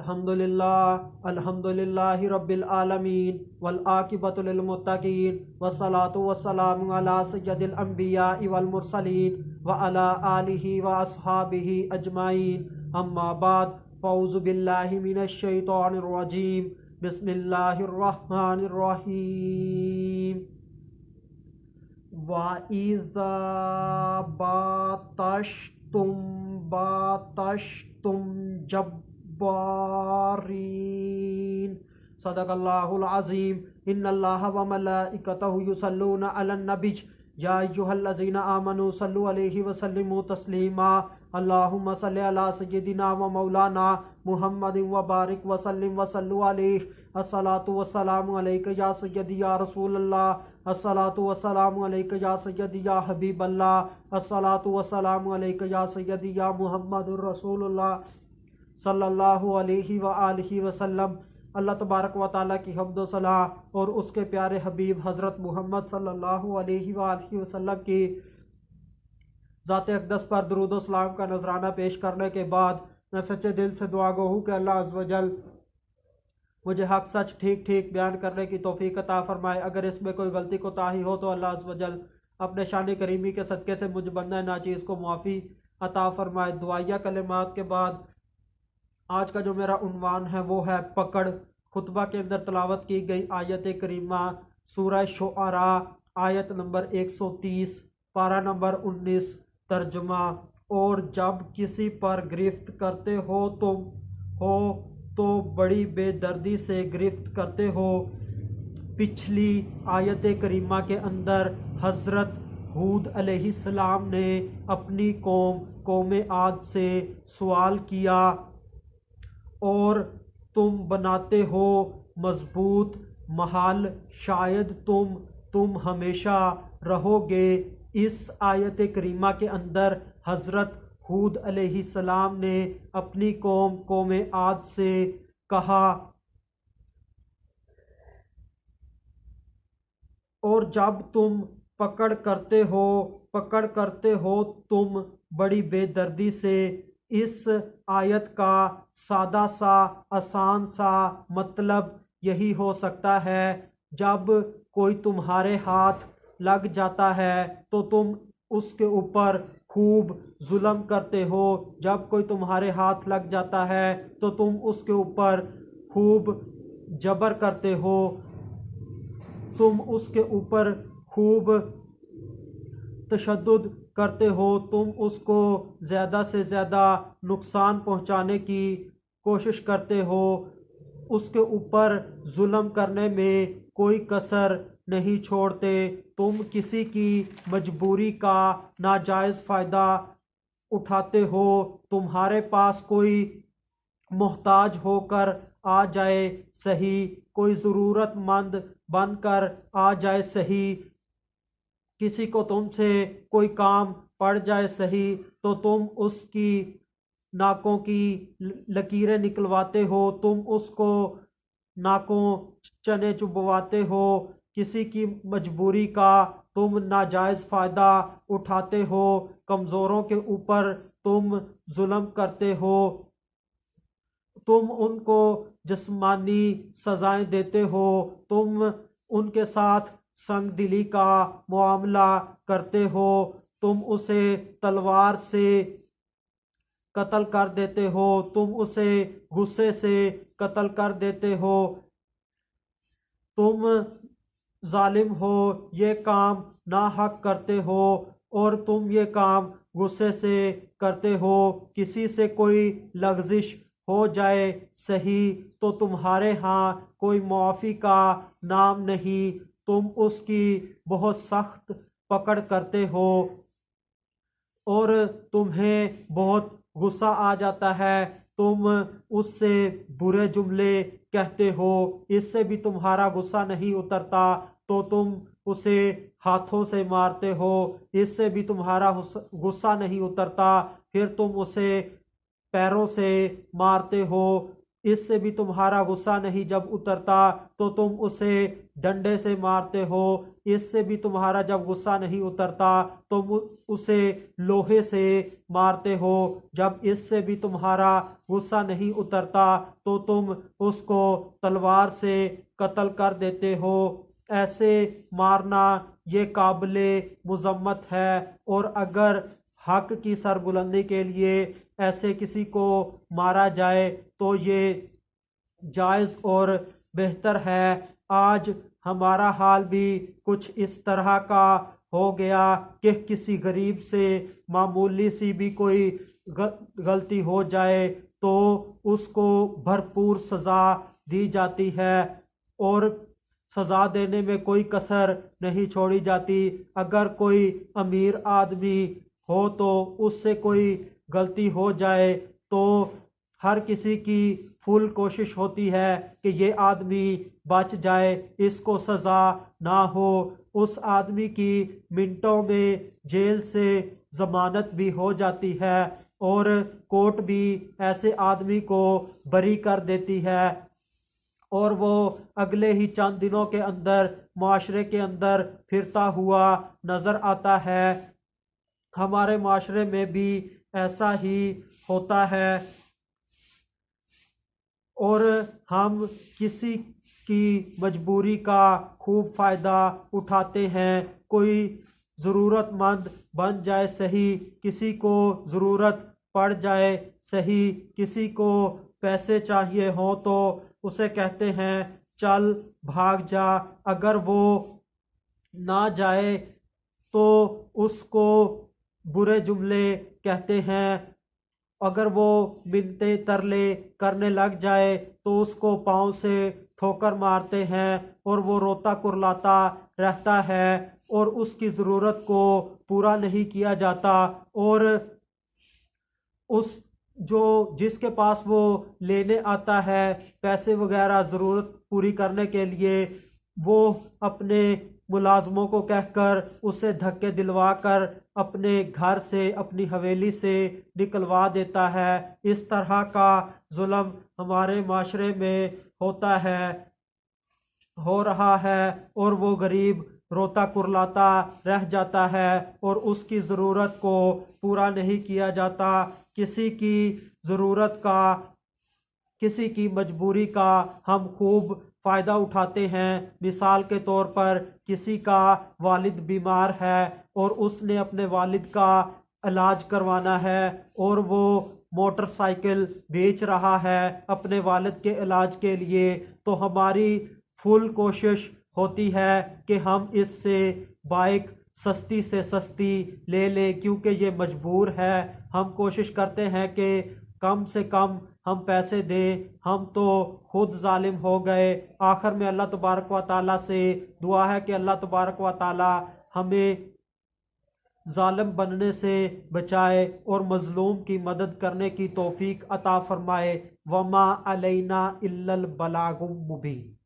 अल्हम्दुलिल्लाहि रब्बिल आलमीन वल आकिबतु लिल मुत्तकीन वस्सलातु वस्सलामु अला सय्यदिल अंबियाइ वल मुरसलीन व अला आलिहि व अस्हाबिहि अजमाइन अम्मा बाद फ़ौज़ु बिल्लाहि मिनश शैतानिर रजीम बिस्मिल्लाहिर रहमानिर रहीम वइज़ा बातशतुम जब्बारीन सदक़ल्लाहुल अज़ीम इन्नल्लाहा व मलाइकतहु युसल्लूना अलन नबी या अय्युहल्लज़ीना आमनू सल्लु अलैहि व सल्लिमू तस्लीमा अल्लाहुम्मा सल्लि अला सय्यिदिना व मौलाना मुहम्मदिन व बारिक व सल्लिम व सल्लु अलैहि अस्सलातु वस्सलामु अलैका या सय्यदी या रसूलल्लाह अस्सलातु वस्सलामु अलैका या सय्यदी या हबीबल्लाह अस्सलातु वस्सलामु अलैका या सय्यदी या मुहम्मदुर रसूलुल्लाह सल्लल्लाहु अलैहि व आलिहि वसल्लम। अल्लाह तबारक व तआला की हम्द व सलाह और उसके प्यारे हबीब हज़रत मोहम्मद सल्लल्लाहु अलैहि व आलिहि वसल्लम की ज़ात अक़दस पर दुरूद व सलाम का नजराना पेश करने के बाद मैं सच्चे दिल से दुआ गो हूँ कि अल्लाह अज़्ज़ व जल मुझे हक सच ठीक ठीक बयान करने की तौफीक अता फरमाए। अगर इसमें कोई गलती कोताही हो तो अल्लाह अज़्ज़ व जल अपने शान करीमी के सदक़े से मुझ बंदा नाचीज़ को मुआफ़ी अता फरमाए। दुआया कलिमात के बाद आज का जो मेरा उन्वान है वो है पकड़। खुतबा के अंदर तलावत की गई आयत करीमा सूरह शुअरा आयत नंबर 130 पारा नंबर 19 तर्जुमा। और जब किसी पर गिरफ्त करते हो तो बड़ी बेदर्दी से गिरफ्त करते हो। पिछली आयत करीमा के अंदर हज़रत हूद अलैहिस्सलाम ने अपनी कौम आद से सवाल किया और तुम बनाते हो मजबूत महल, शायद तुम हमेशा रहोगे। इस आयत करीमा के अंदर हज़रत हूद अलैहिस्सलाम ने अपनी कौम आद से कहा और जब तुम पकड़ करते हो तुम बड़ी बेदर्दी से। इस आयत का सादा सा आसान सा मतलब यही हो सकता है, जब कोई तुम्हारे हाथ लग जाता है तो तुम उसके ऊपर खूब जुल्म करते हो। जब कोई तुम्हारे हाथ लग जाता है तो तुम उसके ऊपर खूब जबर करते हो, तुम उसके ऊपर खूब तशद्दुद करते हो, तुम उसको ज़्यादा से ज़्यादा नुकसान पहुंचाने की कोशिश करते हो। उसके ऊपर जुल्म करने में कोई कसर नहीं छोड़ते। तुम किसी की मजबूरी का नाजायज़ फ़ायदा उठाते हो। तुम्हारे पास कोई मोहताज होकर आ जाए सही, कोई ज़रूरतमंद बनकर आ जाए सही, किसी को तुमसे कोई काम पड़ जाए सही तो तुम उसकी नाकों की लकीरें निकलवाते हो, तुम उसको नाकों चने चुभवाते हो। किसी की मजबूरी का तुम नाजायज़ फ़ायदा उठाते हो। कमज़ोरों के ऊपर तुम जुल्म करते हो। तुम उनको जिस्मानी सज़ाएं देते हो। तुम उनके साथ संग दिली का मुआमला करते हो। तुम उसे तलवार से कत्ल कर देते हो। तुम उसे गुस्से से कत्ल कर देते हो। तुम जालिम हो, ये काम नाहक करते हो और तुम ये काम गुस्से से करते हो। किसी से कोई लग़ज़िश हो जाए सही तो तुम्हारे यहाँ कोई मुआफ़ी का नाम नहीं, तुम उसकी बहुत सख्त पकड़ करते हो और तुम्हें बहुत गुस्सा आ जाता है, तुम उससे बुरे जुमले कहते हो। इससे भी तुम्हारा गुस्सा नहीं उतरता तो तुम उसे हाथों से मारते हो। इससे भी तुम्हारा गुस्सा नहीं उतरता फिर तुम उसे पैरों से मारते हो। इससे भी तुम्हारा गुस्सा नहीं जब उतरता तो तुम उसे डंडे से मारते हो, इससे भी तुम्हारा जब गुस्सा नहीं उतरता तुम उसे लोहे से मारते हो, जब इससे भी तुम्हारा गुस्सा नहीं उतरता तो तुम उसको तलवार से कत्ल कर देते हो। ऐसे मारना ये काबिले मुजम्मत है, और अगर हक की सरबुलंदी के लिए ऐसे किसी को मारा जाए तो ये जायज़ और बेहतर है। आज हमारा हाल भी कुछ इस तरह का हो गया कि किसी गरीब से मामूली सी भी कोई गलती हो जाए तो उसको भरपूर सज़ा दी जाती है, और सज़ा देने में कोई कसर नहीं छोड़ी जाती। अगर कोई अमीर आदमी हो तो उससे कोई गलती हो जाए तो हर किसी की फुल कोशिश होती है कि ये आदमी बच जाए, इसको सज़ा ना हो। उस आदमी की मिनटों में जेल से ज़मानत भी हो जाती है, और कोर्ट भी ऐसे आदमी को बरी कर देती है, और वो अगले ही चंद दिनों के अंदर माशरे के अंदर फिरता हुआ नज़र आता है। हमारे माशरे में भी ऐसा ही होता है, और हम किसी की मजबूरी का खूब फ़ायदा उठाते हैं। कोई ज़रूरतमंद बन जाए सही, किसी को ज़रूरत पड़ जाए सही, किसी को पैसे चाहिए हों तो उसे कहते हैं चल भाग जा। अगर वो ना जाए तो उसको बुरे जुमले कहते हैं। अगर वो मिन्नते तरले करने लग जाए तो उसको पाँव से ठोकर मारते हैं, और वो रोता कुरलाता रहता है, और उसकी ज़रूरत को पूरा नहीं किया जाता, और उस जो जिसके पास वो लेने आता है पैसे वगैरह ज़रूरत पूरी करने के लिए, वो अपने मुलाजमों को कहकर उसे धक्के दिलवा कर अपने घर से, अपनी हवेली से निकलवा देता है। इस तरह का जुल्म हमारे माशरे में होता है, हो रहा है, और वो गरीब रोता कुरलाता रह जाता है, और उसकी ज़रूरत को पूरा नहीं किया जाता। किसी की ज़रूरत का, किसी की मजबूरी का हम खूब फ़ायदा उठाते हैं। मिसाल के तौर पर किसी का वालिद बीमार है और उसने अपने वालिद का इलाज करवाना है, और वो मोटरसाइकिल बेच रहा है अपने वालिद के इलाज के लिए, तो हमारी फुल कोशिश होती है कि हम इससे बाइक सस्ती से सस्ती ले लें, क्योंकि ये मजबूर है। हम कोशिश करते हैं कि कम से कम हम पैसे दें, हम तो खुद जालिम हो गए। आखिर में अल्लाह तबारक व तआला से दुआ है कि अल्लाह तबारक व तआला हमें जालिम बनने से बचाए और मजलूम की मदद करने की तौफीक अता फरमाए। वमा अलैना इल्लल बलागुम मुबीन।